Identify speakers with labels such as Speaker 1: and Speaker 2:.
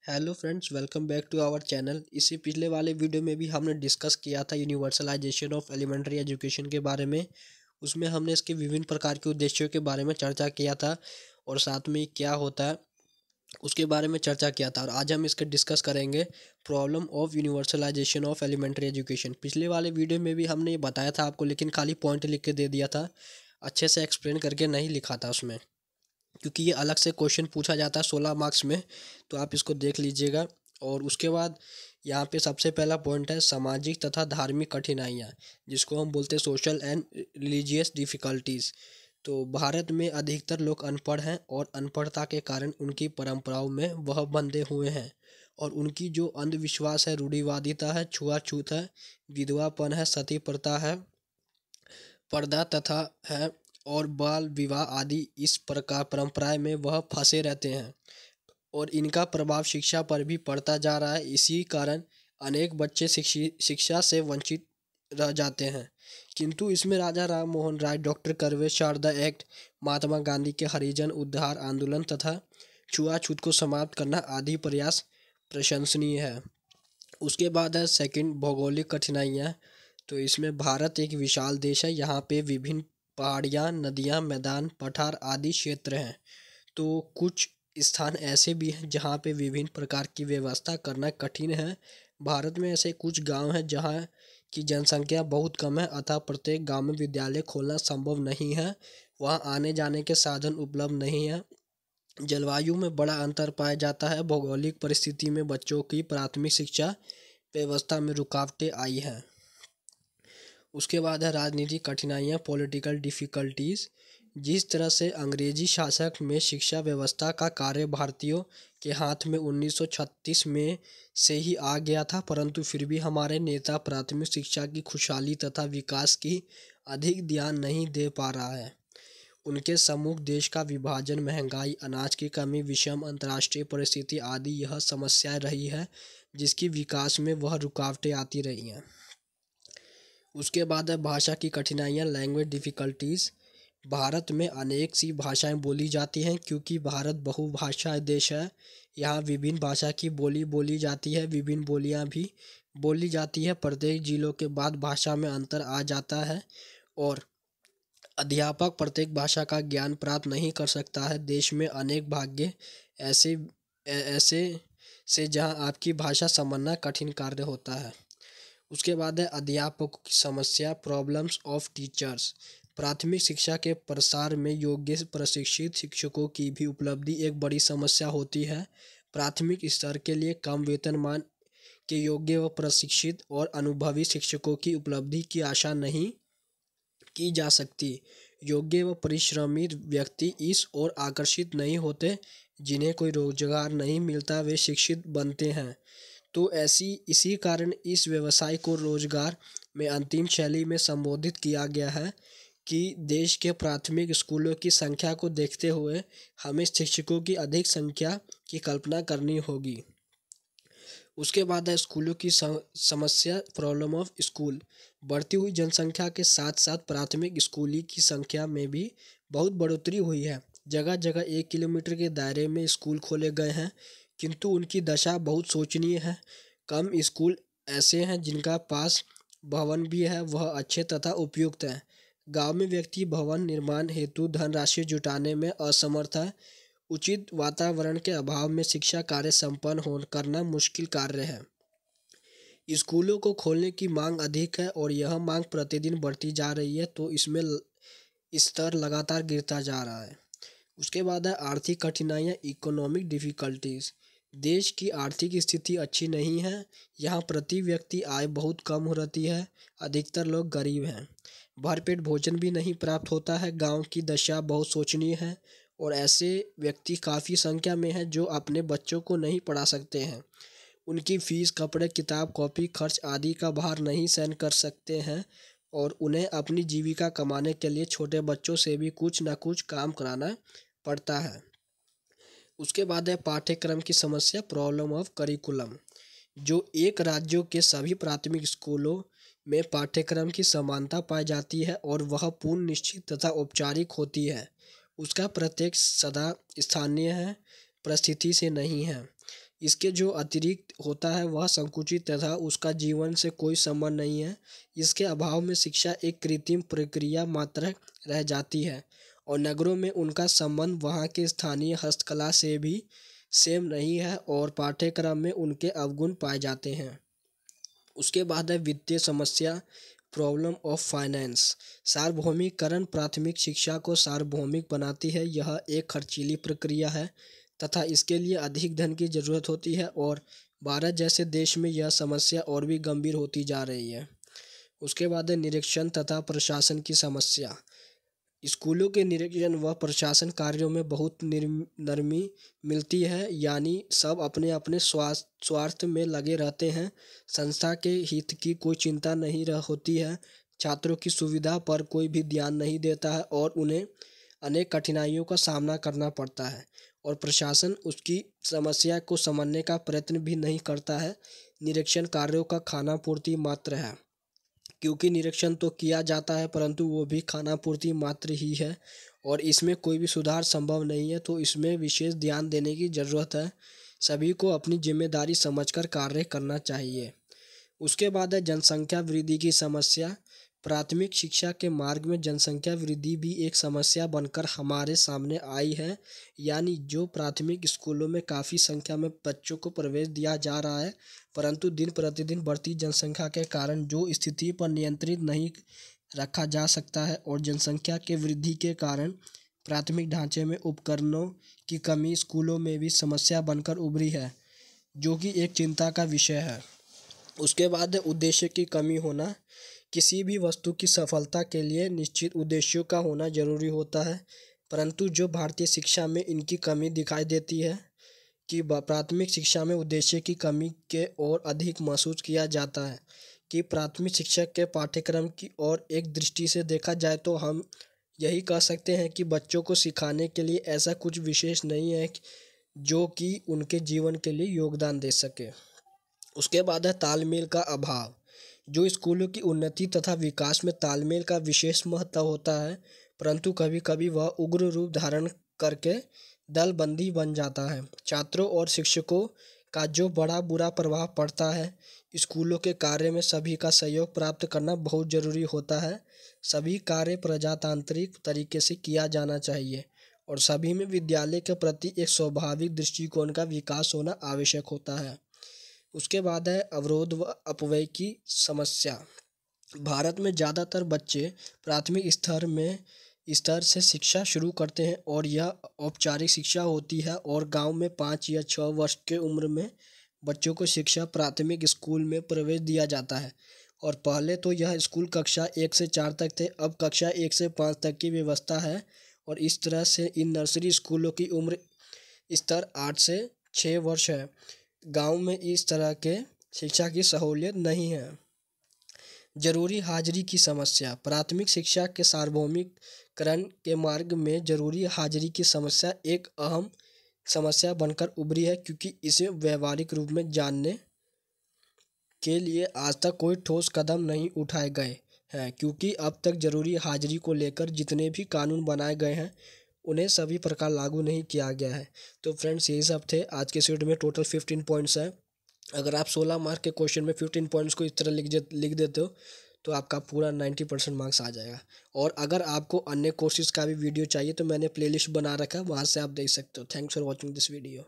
Speaker 1: Hello friends, welcome back to our channel. इसी पिछले वाले वीडियो में भी हमने डिस्कस किया था यूनिवर्सलाइजेशन ऑफ एलिमेंट्री एजुकेशन के बारे में। उसमें हमने इसके विभिन्न प्रकार के उद्देश्यों के बारे में चर्चा किया था और साथ में क्या होता है उसके बारे में चर्चा किया था। और आज हम इसके डिस्कस करेंगे problem of universalization of elementary education. पिछले वाले वीडियो में भी हमने ये बताया था आपको, लेकिन खाली पॉइंट लिख के दे दिया था, अच्छे से एक्सप्लेन करके नहीं लिखा था उसमें, क्योंकि ये अलग से क्वेश्चन पूछा जाता है 16 मार्क्स में। तो आप इसको देख लीजिएगा। और उसके बाद यहाँ पे सबसे पहला पॉइंट है सामाजिक तथा धार्मिक कठिनाइयाँ, जिसको हम बोलते हैं सोशल एंड रिलीजियस डिफ़िकल्टीज़। तो भारत में अधिकतर लोग अनपढ़ हैं और अनपढ़ता के कारण उनकी परंपराओं में वह बंधे हुए हैं और उनकी जो अंधविश्वास है, रूढ़िवादिता है, छुआछूत है, विधवापन है, सती प्रथा है, पर्दा तथा है और बाल विवाह आदि इस प्रकार परंपराएं में वह फंसे रहते हैं और इनका प्रभाव शिक्षा पर भी पड़ता जा रहा है। इसी कारण अनेक बच्चे शिक्षा से वंचित रह जाते हैं। किंतु इसमें राजा राम मोहन राय, डॉक्टर करवे, शारदा एक्ट, महात्मा गांधी के हरिजन उद्धार आंदोलन तथा छुआछूत को समाप्त करना आदि प्रयास प्रशंसनीय है। उसके बाद है सेकंड, भौगोलिक कठिनाइयाँ। तो इसमें भारत एक विशाल देश है, यहाँ पे विभिन्न पहाड़ियाँ, नदियाँ, मैदान, पठार आदि क्षेत्र हैं। तो कुछ स्थान ऐसे भी हैं जहाँ पे विभिन्न प्रकार की व्यवस्था करना कठिन है। भारत में ऐसे कुछ गांव हैं जहाँ की जनसंख्या बहुत कम है, अतः प्रत्येक गांव में विद्यालय खोलना संभव नहीं है। वहाँ आने जाने के साधन उपलब्ध नहीं है। जलवायु में बड़ा अंतर पाया जाता है। भौगोलिक परिस्थिति में बच्चों की प्राथमिक शिक्षा व्यवस्था में रुकावटें आई हैं। उसके बाद है राजनीतिक कठिनाइयाँ, पॉलिटिकल डिफ़िकल्टीज़। जिस तरह से अंग्रेजी शासक में शिक्षा व्यवस्था का कार्य भारतीयों के हाथ में 1936 में से ही आ गया था, परंतु फिर भी हमारे नेता प्राथमिक शिक्षा की खुशहाली तथा विकास की अधिक ध्यान नहीं दे पा रहा है। उनके सम्मुख देश का विभाजन, महंगाई, अनाज की कमी, विषम अंतर्राष्ट्रीय परिस्थिति आदि यह समस्याएं रही है जिसकी विकास में वह रुकावटें आती रही हैं। उसके बाद है भाषा की कठिनाइयाँ, लैंग्वेज डिफ़िकल्टीज़। भारत में अनेक सी भाषाएं बोली जाती हैं क्योंकि भारत बहुभाषा देश है। यहाँ विभिन्न भाषा की बोली बोली जाती है, विभिन्न बोलियाँ भी बोली जाती है। प्रत्येक जिलों के बाद भाषा में अंतर आ जाता है और अध्यापक प्रत्येक भाषा का ज्ञान प्राप्त नहीं कर सकता है। देश में अनेक भाग्य ऐसे ऐसे से जहाँ आपकी भाषा समझना कठिन कार्य होता है। उसके बाद है अध्यापकों की समस्या, प्रॉब्लम्स ऑफ टीचर्स। प्राथमिक शिक्षा के प्रसार में योग्य प्रशिक्षित शिक्षकों की भी उपलब्धि एक बड़ी समस्या होती है। प्राथमिक स्तर के लिए कम वेतनमान के योग्य व प्रशिक्षित और अनुभवी शिक्षकों की उपलब्धि की आशा नहीं की जा सकती। योग्य व परिश्रमी व्यक्ति इस ओर आकर्षित नहीं होते। जिन्हें कोई रोजगार नहीं मिलता वे शिक्षित बनते हैं। तो ऐसी इसी कारण इस व्यवसाय को रोजगार में अंतिम शैली में संबोधित किया गया है कि देश के प्राथमिक स्कूलों की संख्या को देखते हुए हमें शिक्षकों की अधिक संख्या की कल्पना करनी होगी। उसके बाद है स्कूलों की समस्या, प्रॉब्लम ऑफ स्कूल। बढ़ती हुई जनसंख्या के साथ साथ प्राथमिक स्कूली की संख्या में भी बहुत बढ़ोतरी हुई है। जगह जगह 1 किलोमीटर के दायरे में स्कूल खोले गए हैं, किंतु उनकी दशा बहुत शोचनीय है। कम स्कूल ऐसे हैं जिनका पास भवन भी है, वह अच्छे तथा उपयुक्त हैं। गांव में व्यक्ति भवन निर्माण हेतु धनराशि जुटाने में असमर्थ है। उचित वातावरण के अभाव में शिक्षा कार्य संपन्न हो करना मुश्किल कार्य है। स्कूलों को खोलने की मांग अधिक है और यह मांग प्रतिदिन बढ़ती जा रही है, तो इसमें स्तर लगातार गिरता जा रहा है। उसके बाद है आर्थिक कठिनाइयाँ, इकोनॉमिक डिफ़िकल्टीज़। देश की आर्थिक स्थिति अच्छी नहीं है। यहाँ प्रति व्यक्ति आय बहुत कम हो रहती है। अधिकतर लोग गरीब हैं। भरपेट भोजन भी नहीं प्राप्त होता है। गांव की दशा बहुत शोचनीय है और ऐसे व्यक्ति काफ़ी संख्या में हैं जो अपने बच्चों को नहीं पढ़ा सकते हैं। उनकी फीस, कपड़े, किताब, कॉपी खर्च आदि का भार नहीं सहन कर सकते हैं और उन्हें अपनी जीविका कमाने के लिए छोटे बच्चों से भी कुछ न कुछ काम कराना पड़ता है। उसके बाद है पाठ्यक्रम की समस्या, प्रॉब्लम ऑफ करिकुलम। जो एक राज्यों के सभी प्राथमिक स्कूलों में पाठ्यक्रम की समानता पाई जाती है और वह पूर्ण निश्चित तथा औपचारिक होती है, उसका प्रत्येक सदा स्थानीय है, परिस्थिति से नहीं है। इसके जो अतिरिक्त होता है वह संकुचित तथा उसका जीवन से कोई संबंध नहीं है। इसके अभाव में शिक्षा एक कृत्रिम प्रक्रिया मात्र रह जाती है और नगरों में उनका संबंध वहाँ के स्थानीय हस्तकला से भी सेम नहीं है और पाठ्यक्रम में उनके अवगुण पाए जाते हैं। उसके बाद है वित्तीय समस्या, प्रॉब्लम ऑफ फाइनेंस। सार्वभौमिकरण प्राथमिक शिक्षा को सार्वभौमिक बनाती है। यह एक खर्चीली प्रक्रिया है तथा इसके लिए अधिक धन की जरूरत होती है और भारत जैसे देश में यह समस्या और भी गंभीर होती जा रही है। उसके बाद है निरीक्षण तथा प्रशासन की समस्या। स्कूलों के निरीक्षण व प्रशासन कार्यों में बहुत नरमी मिलती है, यानी सब अपने अपने स्वार्थ में लगे रहते हैं। संस्था के हित की कोई चिंता नहीं होती है। छात्रों की सुविधा पर कोई भी ध्यान नहीं देता है और उन्हें अनेक कठिनाइयों का सामना करना पड़ता है और प्रशासन उसकी समस्या को समझने का प्रयत्न भी नहीं करता है। निरीक्षण कार्यों का खाना पूर्ति मात्र है, क्योंकि निरीक्षण तो किया जाता है परंतु वो भी खाना पूर्ति मात्र ही है और इसमें कोई भी सुधार संभव नहीं है। तो इसमें विशेष ध्यान देने की ज़रूरत है। सभी को अपनी जिम्मेदारी समझकर कार्य करना चाहिए। उसके बाद है जनसंख्या वृद्धि की समस्या। प्राथमिक शिक्षा के मार्ग में जनसंख्या वृद्धि भी एक समस्या बनकर हमारे सामने आई है, यानी जो प्राथमिक स्कूलों में काफ़ी संख्या में बच्चों को प्रवेश दिया जा रहा है परंतु दिन प्रतिदिन बढ़ती जनसंख्या के कारण जो स्थिति पर नियंत्रित नहीं रखा जा सकता है और जनसंख्या के वृद्धि के कारण प्राथमिक ढांचे में उपकरणों की कमी स्कूलों में भी समस्या बनकर उभरी है, जो कि एक चिंता का विषय है। उसके बाद है उद्देश्य की कमी होना। किसी भी वस्तु की सफलता के लिए निश्चित उद्देश्यों का होना जरूरी होता है, परंतु जो भारतीय शिक्षा में इनकी कमी दिखाई देती है कि प्राथमिक शिक्षा में उद्देश्य की कमी के और अधिक महसूस किया जाता है। कि प्राथमिक शिक्षा के पाठ्यक्रम की और एक दृष्टि से देखा जाए तो हम यही कह सकते हैं कि बच्चों को सिखाने के लिए ऐसा कुछ विशेष नहीं है जो कि उनके जीवन के लिए योगदान दे सके। उसके बाद है तालमेल का अभाव। जो स्कूलों की उन्नति तथा विकास में तालमेल का विशेष महत्व होता है, परंतु कभी कभी वह उग्र रूप धारण करके दलबंदी बन जाता है। छात्रों और शिक्षकों का जो बड़ा बुरा प्रभाव पड़ता है। स्कूलों के कार्य में सभी का सहयोग प्राप्त करना बहुत ज़रूरी होता है। सभी कार्य प्रजातांत्रिक तरीके से किया जाना चाहिए और सभी में विद्यालय के प्रति एक स्वाभाविक दृष्टिकोण का विकास होना आवश्यक होता है। उसके बाद है अवरोध व अपव्यय की समस्या। भारत में ज़्यादातर बच्चे प्राथमिक स्तर से शिक्षा शुरू करते हैं और यह औपचारिक शिक्षा होती है और गांव में 5 या 6 वर्ष के उम्र में बच्चों को शिक्षा प्राथमिक स्कूल में प्रवेश दिया जाता है और पहले तो यह स्कूल कक्षा 1 से 4 तक थे, अब कक्षा 1 से 5 तक की व्यवस्था है और इस तरह से इन नर्सरी स्कूलों की उम्र स्तर 8 से 6 वर्ष है। गांव में इस तरह के शिक्षा की सहूलियत नहीं है। जरूरी हाजिरी की समस्या। प्राथमिक शिक्षा के सार्वभौमिकरण के मार्ग में जरूरी हाजिरी की समस्या एक अहम समस्या बनकर उभरी है, क्योंकि इसे व्यवहारिक रूप में जानने के लिए आज तक कोई ठोस कदम नहीं उठाए गए हैं, क्योंकि अब तक जरूरी हाजिरी को लेकर जितने भी कानून बनाए गए हैं उन्हें सभी प्रकार लागू नहीं किया गया है। तो फ्रेंड्स यही सब थे आज के इस वीडियो में। टोटल 15 पॉइंट्स हैं। अगर आप 16 मार्क के क्वेश्चन में 15 पॉइंट्स को इस तरह लिख देते हो तो आपका पूरा 90% मार्क्स आ जाएगा। और अगर आपको अन्य कोर्सेज का भी वीडियो चाहिए तो मैंने प्लेलिस्ट बना रखा है, वहाँ से आप देख सकते हो। Thanks for watching this video.